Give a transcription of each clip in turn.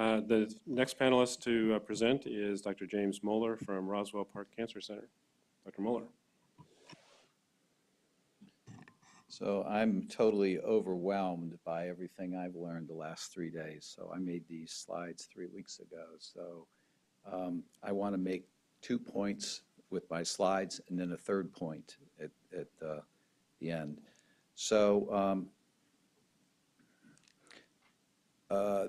The next panelist to present is Dr. James Mohler from Roswell Park Cancer Center. Dr. Mohler. So I'm totally overwhelmed by everything I've learned the last 3 days. So I made these slides 3 weeks ago. So I want to make 2 points with my slides and then a third point at the end. So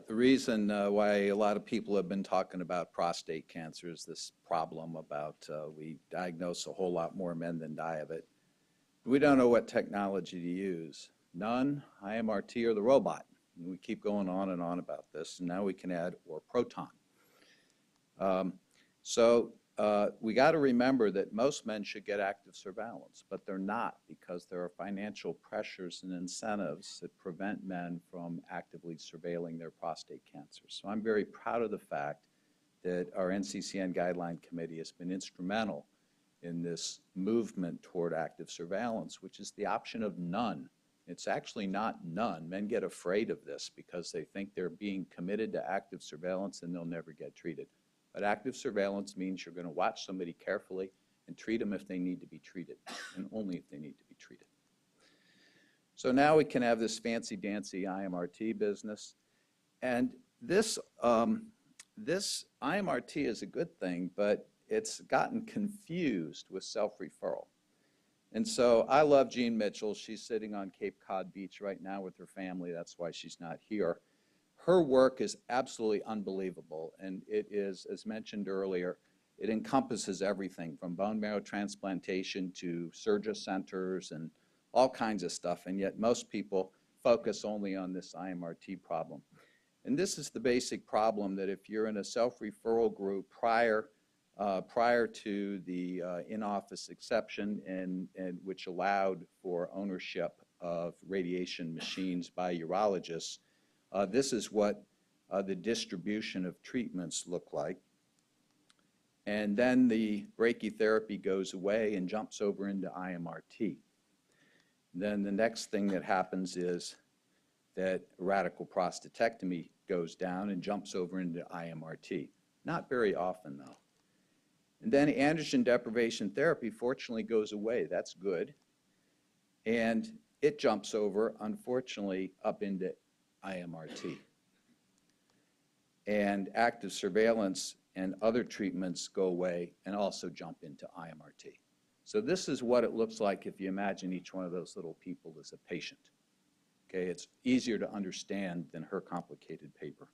the reason why a lot of people have been talking about prostate cancer is this problem about we diagnose a whole lot more men than die of it. We don't know what technology to use. None, IMRT, or the robot. And we keep going on and on about this, and now we can add or proton. We got to remember that most men should get active surveillance, but they're not because there are financial pressures and incentives that prevent men from actively surveilling their prostate cancer. So I'm very proud of the fact that our NCCN Guideline Committee has been instrumental in this movement toward active surveillance, which is the option of none. It's actually not none. Men get afraid of this because they think they're being committed to active surveillance and they'll never get treated. But active surveillance means you're going to watch somebody carefully and treat them if they need to be treated, and only if they need to be treated. So now we can have this fancy-dancy IMRT business. And this IMRT is a good thing, but it's gotten confused with self-referral. And so I love Jean Mitchell. She's sitting on Cape Cod Beach right now with her family. That's why she's not here. Her work is absolutely unbelievable, and it is, as mentioned earlier, it encompasses everything from bone marrow transplantation to surgery centers and all kinds of stuff, and yet most people focus only on this IMRT problem. And this is the basic problem, that if you're in a self-referral group prior to the in-office exception and which allowed for ownership of radiation machines by urologists, this is what the distribution of treatments look like. And then the brachytherapy goes away and jumps over into IMRT. Then the next thing that happens is that radical prostatectomy goes down and jumps over into IMRT. Not very often, though. And then androgen deprivation therapy fortunately goes away. That's good. And it jumps over, unfortunately, up into IMRT. And active surveillance and other treatments go away and also jump into IMRT. So this is what it looks like if you imagine each one of those little people as a patient. Okay, it's easier to understand than her complicated paper.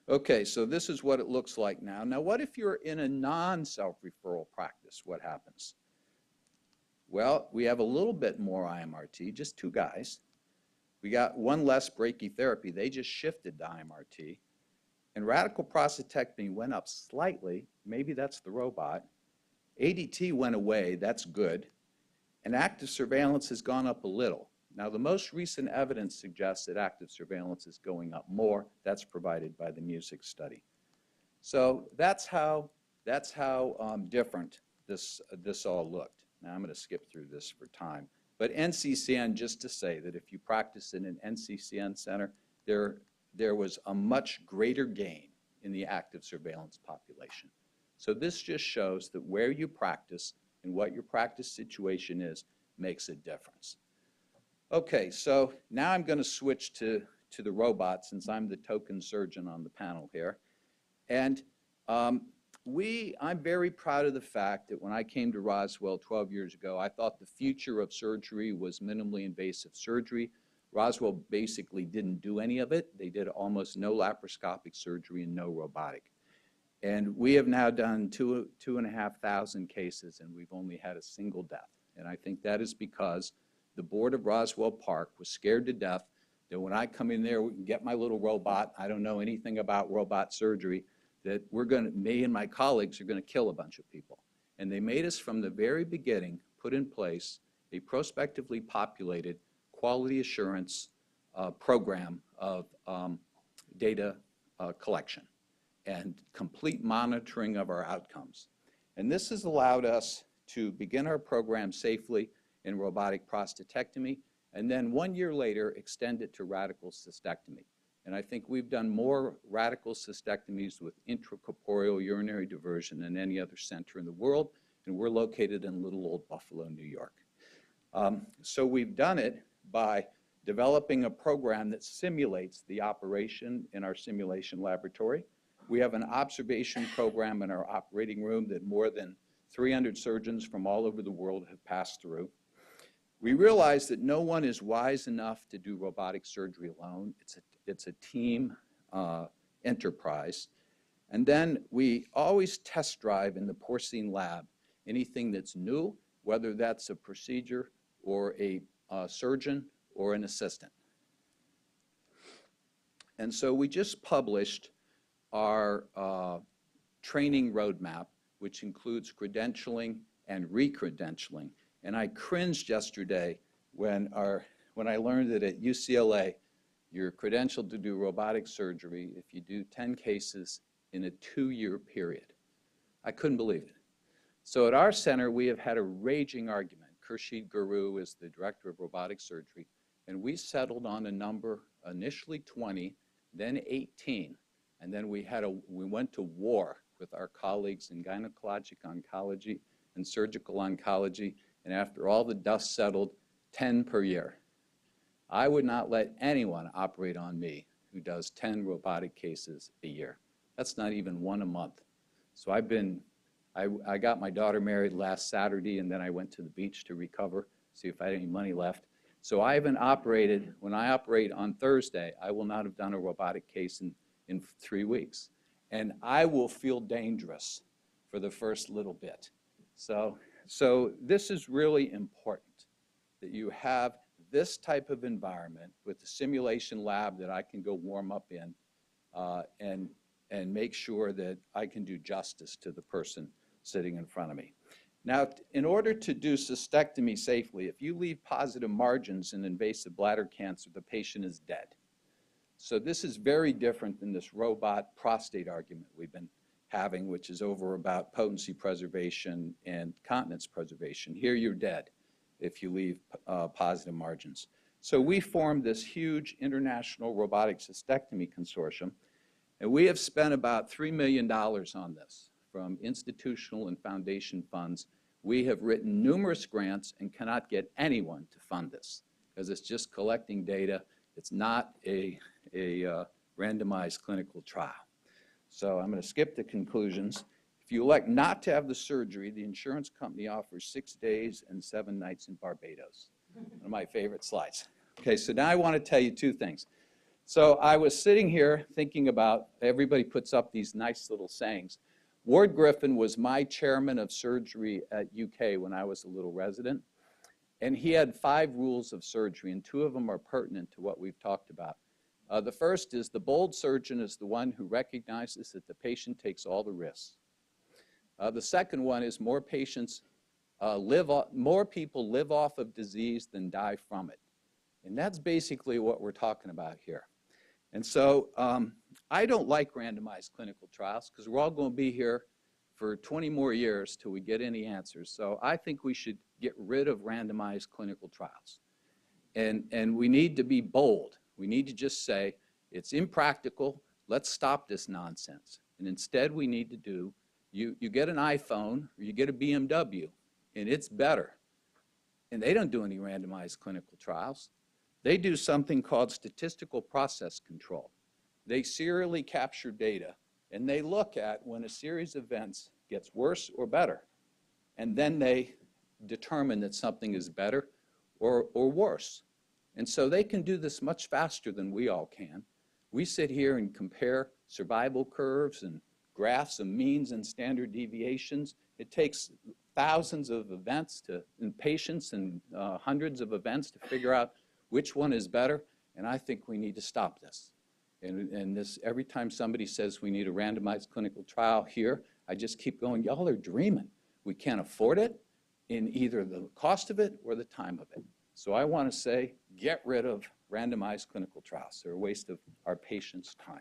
Okay, so this is what it looks like now. Now, what if you're in a non-self-referral practice? What happens? Well, we have a little bit more IMRT, just 2 guys. We got 1 less brachytherapy. They just shifted to IMRT. And radical prostatectomy went up slightly. Maybe that's the robot. ADT went away. That's good. And active surveillance has gone up a little. Now, the most recent evidence suggests that active surveillance is going up more. That's provided by the MUSIC study. So that's how different this all looked. Now, I'm going to skip through this for time. But NCCN, just to say that if you practice in an NCCN center, there was a much greater gain in the active surveillance population. So this just shows that where you practice and what your practice situation is makes a difference. Okay, so now I'm going to switch to the robot since I'm the token surgeon on the panel here. And I'm very proud of the fact that when I came to Roswell 12 years ago, I thought the future of surgery was minimally invasive surgery. Roswell basically didn't do any of it. They did almost no laparoscopic surgery and no robotic. And we have now done 2,500 cases, and we've only had a single death. And I think that is because the board of Roswell Park was scared to death that when I come in there and get my little robot, I don't know anything about robot surgery, that me and my colleagues are going to kill a bunch of people. And they made us from the very beginning put in place a prospectively populated quality assurance program of data collection and complete monitoring of our outcomes. And this has allowed us to begin our program safely in robotic prostatectomy, and then 1 year later extend it to radical cystectomy. And I think we've done more radical cystectomies with intracorporeal urinary diversion than any other center in the world, and we're located in little old Buffalo, New York. So we've done it by developing a program that simulates the operation in our simulation laboratory. We have an observation program in our operating room that more than 300 surgeons from all over the world have passed through. We realize that no one is wise enough to do robotic surgery alone. It's a team enterprise. And then we always test drive in the porcine lab anything that's new, whether that's a procedure or a surgeon or an assistant. And so we just published our training roadmap, which includes credentialing and re-credentialing. And I cringed yesterday when I learned that at UCLA, you're credentialed to do robotic surgery if you do 10 cases in a 2-year period. I couldn't believe it. So at our center, we have had a raging argument. Khurshid Guru is the director of robotic surgery, and we settled on a number, initially 20, then 18, and then we went to war with our colleagues in gynecologic oncology and surgical oncology, and after all the dust settled, 10 per year. I would not let anyone operate on me who does 10 robotic cases a year. That's not even one a month. So I got my daughter married last Saturday, and then I went to the beach to recover, see if I had any money left. So I haven't operated. When I operate on Thursday, I will not have done a robotic case in 3 weeks. And I will feel dangerous for the first little bit. So this is really important, that you have this type of environment with the simulation lab that I can go warm up in and make sure that I can do justice to the person sitting in front of me. Now, in order to do cystectomy safely, if you leave positive margins in invasive bladder cancer, the patient is dead. So this is very different than this robot prostate argument we've been having, which is over about potency preservation and continence preservation. Here you're dead if you leave positive margins. So we formed this huge international robotic cystectomy consortium, and we have spent about $3 million on this from institutional and foundation funds. We have written numerous grants and cannot get anyone to fund this because it's just collecting data. It's not a randomized clinical trial. So I'm going to skip the conclusions. If you elect not to have the surgery, the insurance company offers 6 days and 7 nights in Barbados. One of my favorite slides. Okay, so now I want to tell you 2 things. So I was sitting here thinking about, everybody puts up these nice little sayings. Ward Griffin was my chairman of surgery at UK when I was a little resident, and he had 5 rules of surgery, and 2 of them are pertinent to what we've talked about. The first is the bold surgeon is the one who recognizes that the patient takes all the risks. The second one is more people live off of disease than die from it. And that's basically what we're talking about here. And so I don't like randomized clinical trials because we're all going to be here for 20 more years till we get any answers. So I think we should get rid of randomized clinical trials. And we need to be bold. We need to just say, it's impractical, let's stop this nonsense. And instead we need to do, you get an iPhone or you get a BMW, and it's better. And they don't do any randomized clinical trials. They do something called statistical process control. They serially capture data, and they look at when a series of events gets worse or better. And then they determine that something is better or worse. And so they can do this much faster than we all can. We sit here and compare survival curves and graphs of means and standard deviations. It takes thousands of events in patients and hundreds of events to figure out which one is better, and I think we need to stop this. And this, every time somebody says we need a randomized clinical trial here, I just keep going, y'all are dreaming. We can't afford it in either the cost of it or the time of it. So I want to say, get rid of randomized clinical trials. They're a waste of our patients' time.